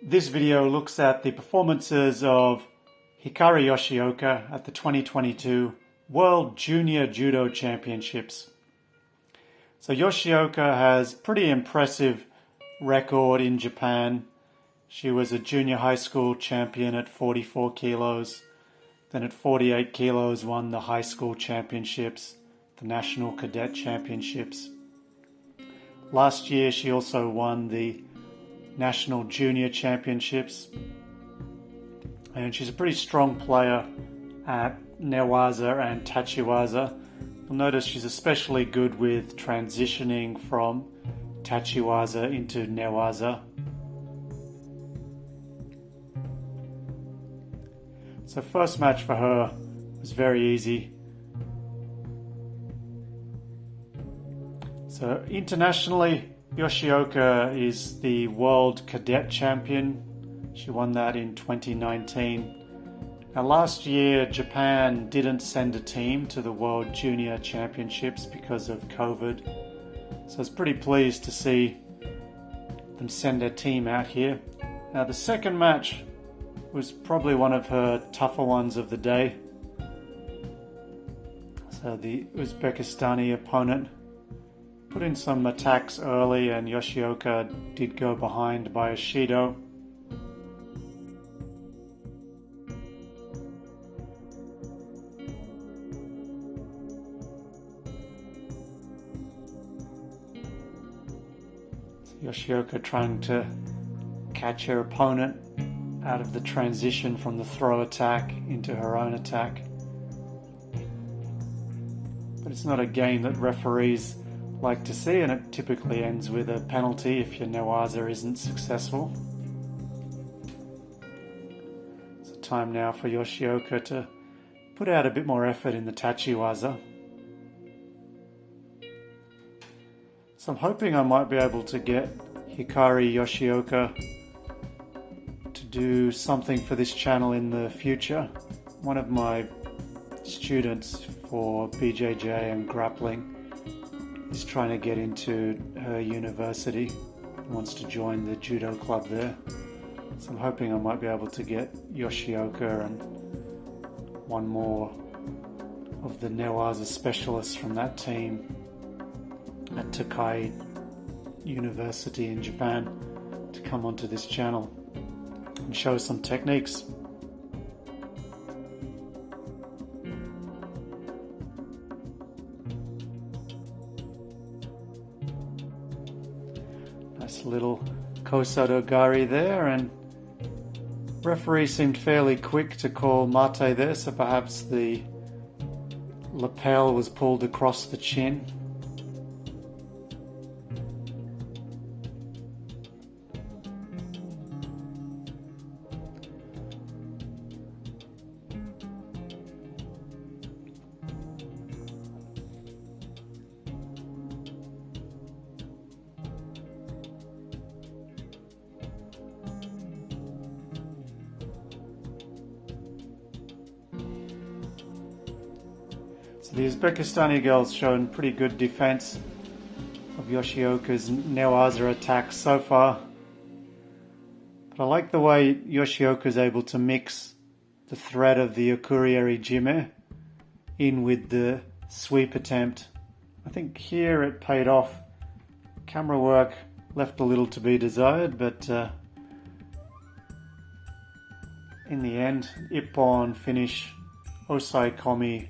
This video looks at the performances of Hikari Yoshioka at the 2022 World Junior Judo Championships. So Yoshioka has pretty impressive record in Japan. She was a junior high school champion at 44 kilos. Then at 48 kilos won the high school championships, the national cadet championships. Last year she also won the national junior championships. And she's a pretty strong player at newaza and tachiwaza. You'll notice she's especially good with transitioning from tachiwaza into newaza. So first match for her was very easy. So internationally, Yoshioka is the world cadet champion. She won that in 2019. Now last year, Japan didn't send a team to the World Junior Championships because of COVID. So I was pretty pleased to see them send their team out here. Now the second match was probably one of her tougher ones of the day. So the Uzbekistani opponent put in some attacks early and Yoshioka did go behind by a Judo. Yoshioka trying to catch her opponent out of the transition from the throw attack into her own attack. But it's not a game that referees like to see, and it typically ends with a penalty if your newaza isn't successful. So time now for Yoshioka to put out a bit more effort in the tachiwaza. So I'm hoping I might be able to get Hikari Yoshioka to do something for this channel in the future. One of my students for BJJ and grappling is trying to get into her university, wants to join the judo club there. So I'm hoping I might be able to get Yoshioka and one more of the newaza specialists from that team at Tokai University in Japan to come onto this channel and show some techniques. Nice little Kosado Gari there, and referee seemed fairly quick to call mate there, so perhaps the lapel was pulled across the chin. So the Uzbekistani girls shown pretty good defense of Yoshioka's newaza attacks so far. But I like the way Yoshioka is able to mix the threat of the okurieri jime in with the sweep attempt. I think here it paid off. Camera work left a little to be desired, but in the end, ippon finish, osai komi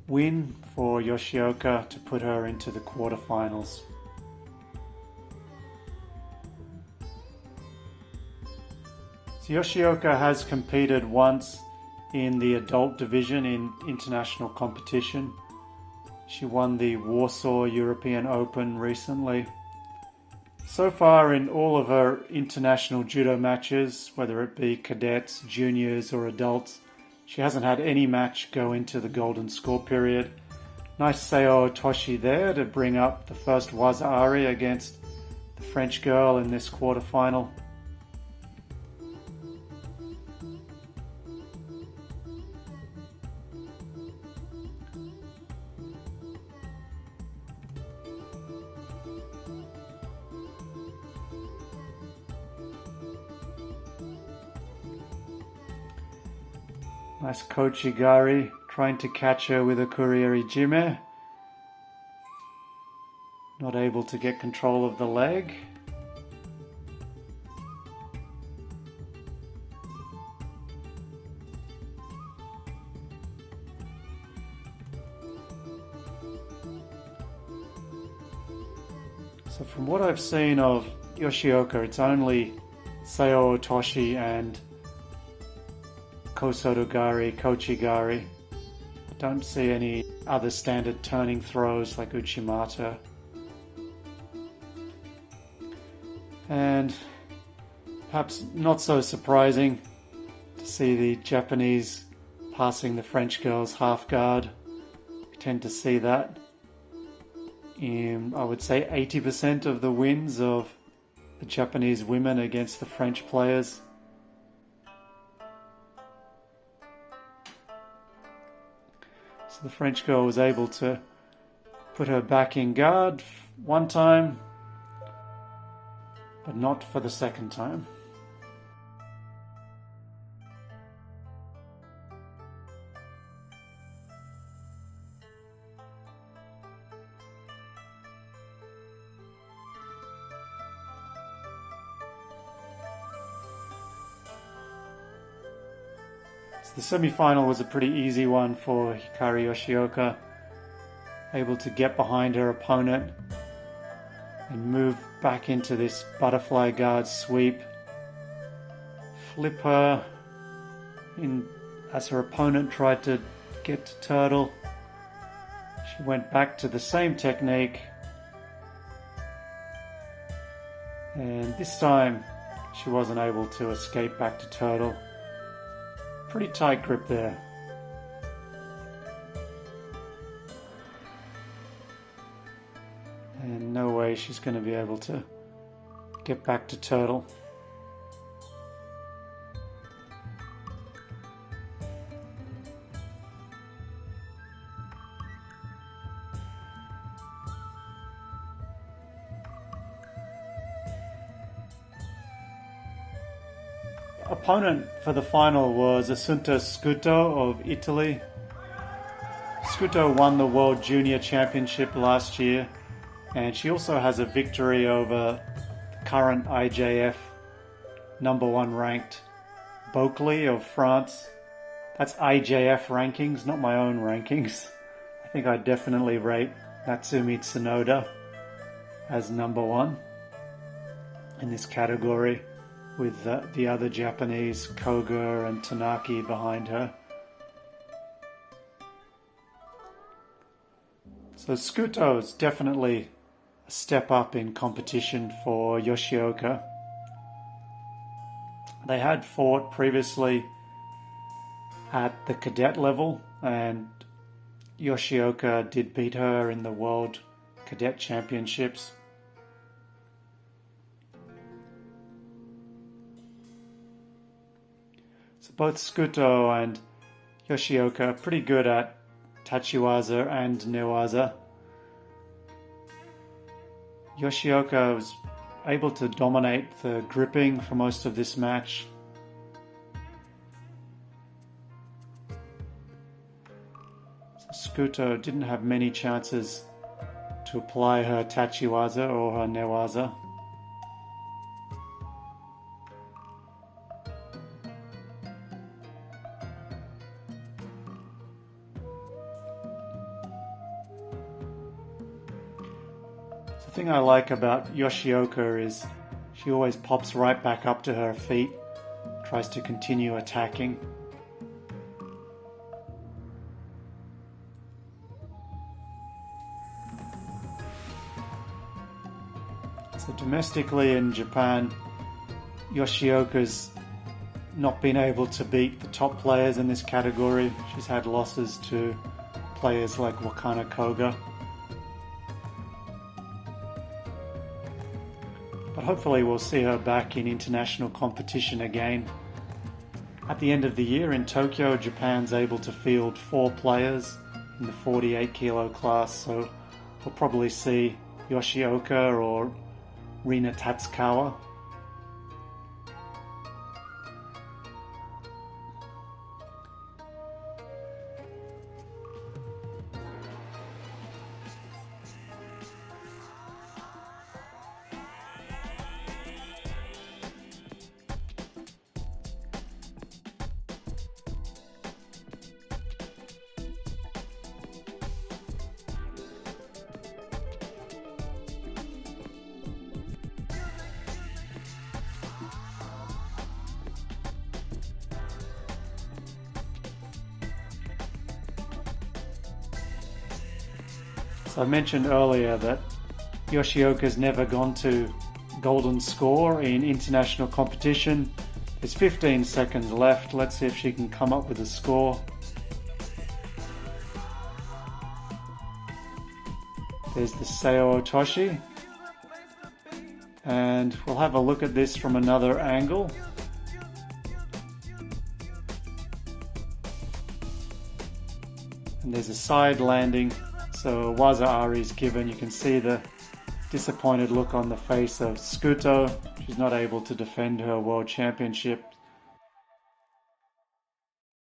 win for Yoshioka to put her into the quarterfinals. So Yoshioka has competed once in the adult division in international competition. She won the Warsaw European Open recently. So far in all of her international judo matches, whether it be cadets, juniors or adults, she hasn't had any match go into the golden score period. Nice Seo Otoshi there to bring up the first waza-ari against the French girl in this quarterfinal. Nice Kochigari, trying to catch her with a Kurieri Jime. Not able to get control of the leg. So from what I've seen of Yoshioka, it's only Seo Otoshi and Kosotogari, Kochigari. I don't see any other standard turning throws like Uchimata. And perhaps not so surprising to see the Japanese passing the French girls half guard. We tend to see that in, I would say, 80% of the wins of the Japanese women against the French players. So the French girl was able to put her back in guard one time, but not for the second time. So the semi-final was a pretty easy one for Hikari Yoshioka, able to get behind her opponent and move back into this butterfly guard sweep, flip her in as her opponent tried to get to turtle. She went back to the same technique, and this time she wasn't able to escape back to turtle. Pretty tight grip there. And no way she's going to be able to get back to turtle. Opponent for the final was Assunta Scutto of Italy. Scutto won the World Junior Championship last year, and she also has a victory over the current IJF number 1 ranked Bokley of France. That's IJF rankings, not my own rankings. I think I definitely rate Natsumi Tsunoda as number 1 in this category, with the other Japanese, Koga and Tanaki, behind her. So Scutto is definitely a step up in competition for Yoshioka. They had fought previously at the cadet level, and Yoshioka did beat her in the World Cadet Championships. So both Scutto and Yoshioka are pretty good at tachiwaza and newaza. Yoshioka was able to dominate the gripping for most of this match. So Scutto didn't have many chances to apply her tachiwaza or her newaza. The thing I like about Yoshioka is she always pops right back up to her feet, tries to continue attacking. So domestically in Japan, Yoshioka's not been able to beat the top players in this category. She's had losses to players like Wakana Koga. But hopefully we'll see her back in international competition again. At the end of the year in Tokyo, Japan's able to field 4 players in the 48 kilo class, so we'll probably see Yoshioka or Rina Tatsukawa. So I mentioned earlier that Yoshioka's never gone to golden score in international competition. There's 15 seconds left. Let's see if she can come up with a score. There's the Seo Otoshi. And we'll have a look at this from another angle. And there's a side landing. So Waza Ari is given. You can see the disappointed look on the face of Scutto. She's not able to defend her world championship.